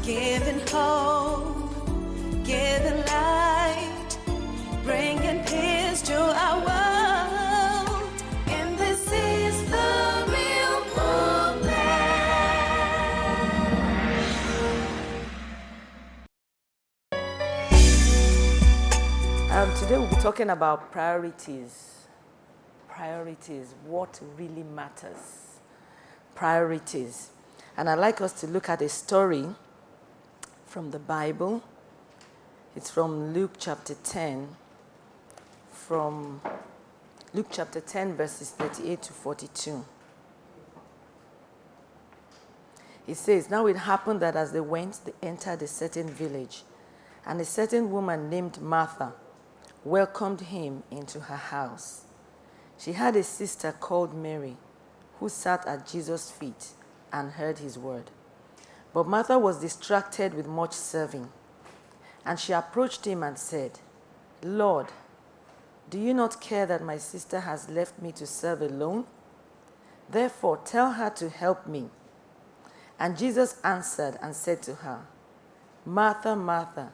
giving hope, giving light, bringing peace to our world. And this is the real movement. Today we'll be talking about priorities. Priorities, what really matters. Priorities. And I'd like us to look at a story from the Bible. It's from Luke chapter 10. From Luke chapter 10, verses 38 to 42. It says, "Now it happened that as they went, they entered a certain village, and a certain woman named Martha welcomed him into her house. She had a sister called Mary, who sat at Jesus' feet and heard his word. But Martha was distracted with much serving. And she approached him and said, 'Lord, do you not care that my sister has left me to serve alone? Therefore, tell her to help me.' And Jesus answered and said to her, 'Martha, Martha,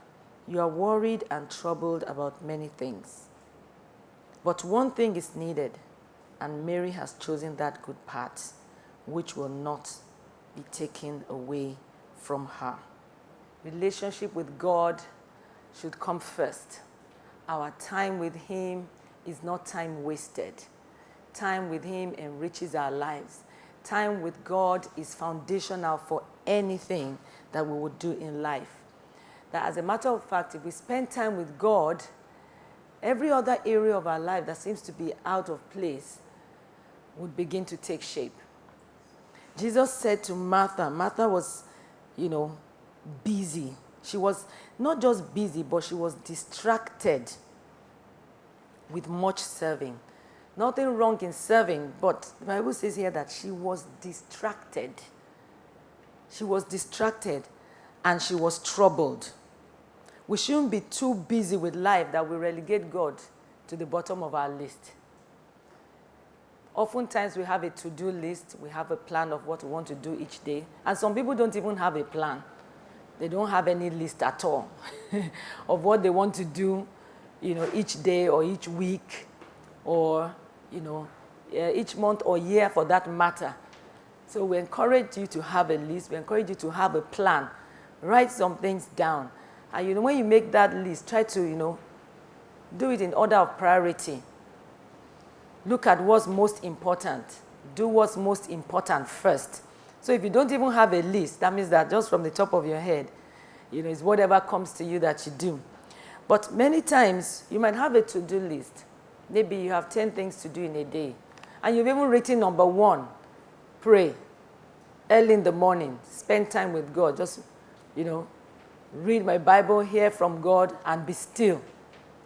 you are worried and troubled about many things. But one thing is needed, and Mary has chosen that good part, which will not be taken away from her.'" Relationship with God should come first. Our time with him is not time wasted. Time with him enriches our lives. Time with God is foundational for anything that we would do in life. That as a matter of fact, if we spend time with God, every other area of our life that seems to be out of place would begin to take shape. Jesus said to Martha, Martha was, busy. She was not just busy, but she was distracted with much serving. Nothing wrong in serving, but the Bible says here that she was distracted. She was distracted and she was troubled. We shouldn't be too busy with life that we relegate God to the bottom of our list. Oftentimes we have a to-do list, we have a plan of what we want to do each day, and some people don't even have a plan. They don't have any list at all of what they want to do, each day or each week or, each month or year for that matter. So we encourage you to have a list, we encourage you to have a plan, write some things down. And when you make that list, try to, do it in order of priority. Look at what's most important. Do what's most important first. So if you don't even have a list, that means that just from the top of your head, it's whatever comes to you that you do. But many times, you might have a to-do list. Maybe you have 10 things to do in a day. And you've even written number 1, pray. Early in the morning, spend time with God. Just, read my Bible, hear from God, and be still.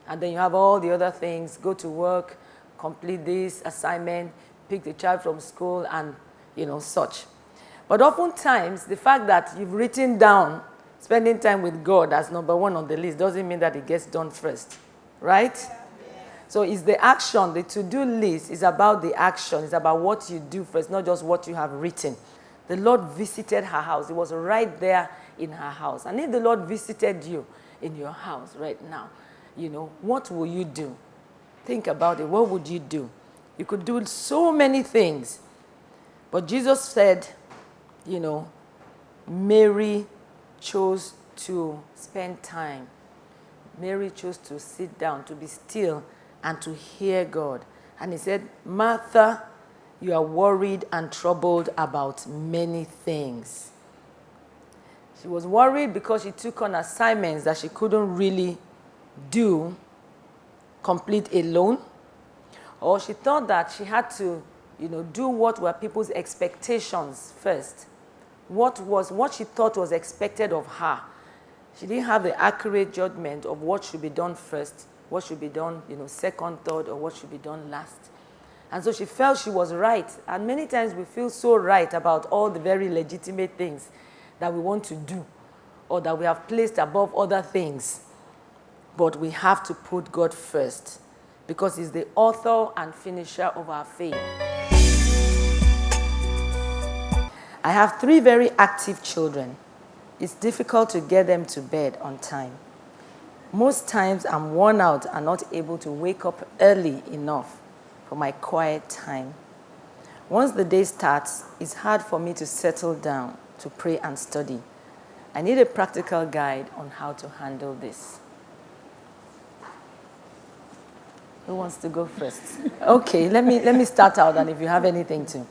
And then you have all the other things, go to work, complete this assignment, pick the child from school, and, such. But oftentimes, the fact that you've written down spending time with God as number 1 on the list doesn't mean that it gets done first, right? Yeah. So it's the action, the to-do list is about the action. It's about what you do first, not just what you have written. The Lord visited her house. It was right there in her house. And if the Lord visited you in your house right now, what will you do? Think about it. What would you do? You could do so many things. But Jesus said, Mary chose to spend time. Mary chose to sit down, to be still, and to hear God. And he said, Martha, you are worried and troubled about many things. She was worried because she took on assignments that she couldn't really complete alone. Or she thought that she had to, do what were people's expectations first. What she thought was expected of her. She didn't have the accurate judgment of what should be done first, what should be done, second, third, or what should be done last. And so she felt she was right. And many times we feel so right about all the very legitimate things that we want to do or that we have placed above other things. But we have to put God first because he's the author and finisher of our faith. I have 3 very active children. it's difficult to get them to bed on time. Most times I'm worn out and not able to wake up early enough for my quiet time. Once the day starts, it's hard for me to settle down to pray and study. I need a practical guide on how to handle this. Who wants to go first? Okay, let me start out, and if you have anything to.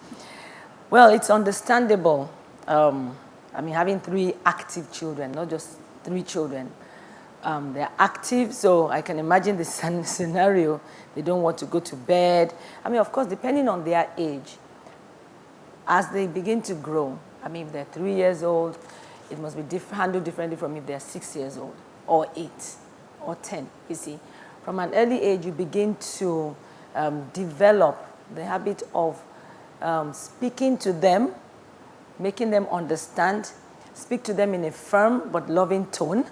Well, it's understandable. Having 3 active children, not just 3 children. They're active, so I can imagine the scenario. They don't want to go to bed. Of course, depending on their age, as they begin to grow, if they're 3 years old, it must be handled differently from if they're 6 years old, or 8, or 10, you see. From an early age, you begin to develop the habit of speaking to them, making them understand, speak to them in a firm but loving tone,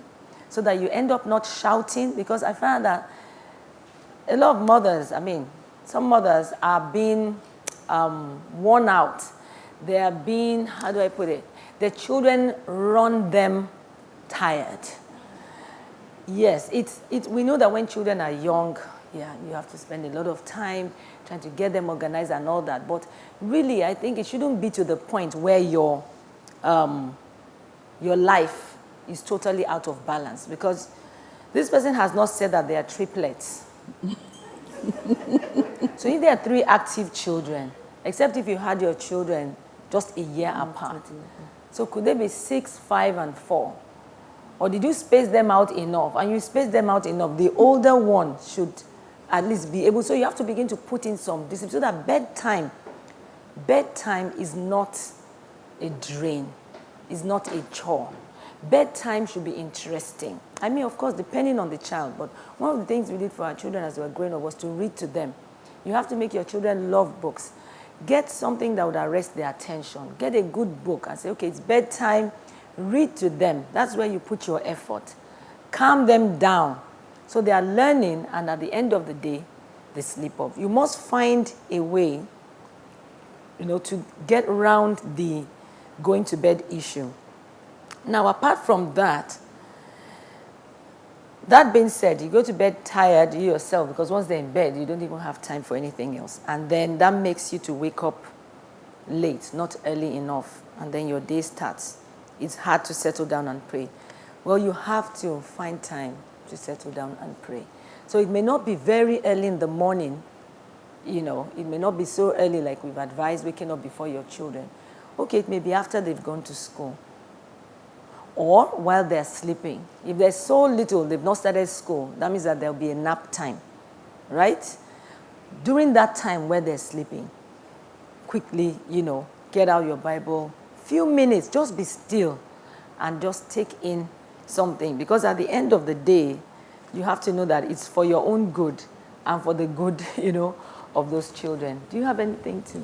so that you end up not shouting, because I find that a lot of mothers, some mothers are being worn out. They are being, how do I put it? Their children run them tired. Yes, we know that when children are young, you have to spend a lot of time trying to get them organized and all that. But really, I think it shouldn't be to the point where your life is totally out of balance, because this person has not said that they are triplets. So if there are 3 active children, except if you had your children just a year apart, so could they be 6, 5, and 4? Or did you space them out enough? And you space them out enough, the older one should at least be able. So you have to begin to put in some discipline, so that bedtime is not a drain, is not a chore. Bedtime should be interesting. Of course, depending on the child, but one of the things we did for our children as they were growing up was to read to them. You have to make your children love books. Get something that would arrest their attention. Get a good book and say, okay, it's bedtime. Read to them. That's where you put your effort. Calm them down so they are learning, and at the end of the day, they sleep off. You must find a way, to get around the going to bed issue. Now, apart from that being said, you go to bed tired, you yourself, because once they're in bed, you don't even have time for anything else. And then that makes you to wake up late, not early enough, and then your day starts. It's hard to settle down and pray. Well, you have to find time to settle down and pray. So it may not be very early in the morning, it may not be so early like we've advised, waking up before your children. Okay, it may be after they've gone to school, or while they're sleeping. If there's so little, they've not started school, that means that there'll be a nap time, right? During that time where they're sleeping, quickly, get out your Bible, few minutes, just be still and just take in something, because at the end of the day, you have to know that it's for your own good and for the good, of those children. Do you have anything to?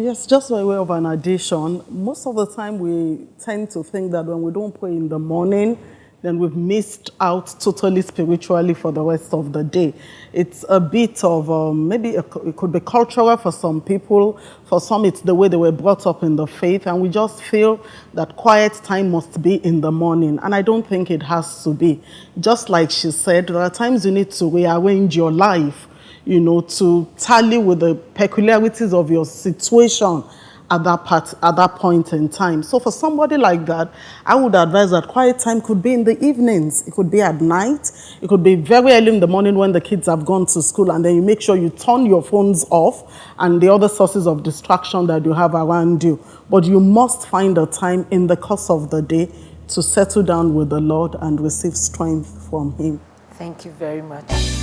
Yes, just by way of an addition, most of the time we tend to think that when we don't pray in the morning, then we've missed out totally spiritually for the rest of the day. It's a bit of, maybe it could be cultural for some people. For some, it's the way they were brought up in the faith, and we just feel that quiet time must be in the morning. And I don't think it has to be. Just like she said, there are times you need to rearrange your life, to tally with the peculiarities of your situation at that point in time. So for somebody like that, I would advise that quiet time could be in the evenings. It could be at night. It could be very early in the morning when the kids have gone to school, and then you make sure you turn your phones off and the other sources of distraction that you have around you. But you must find a time in the course of the day to settle down with the Lord and receive strength from Him. Thank you very much.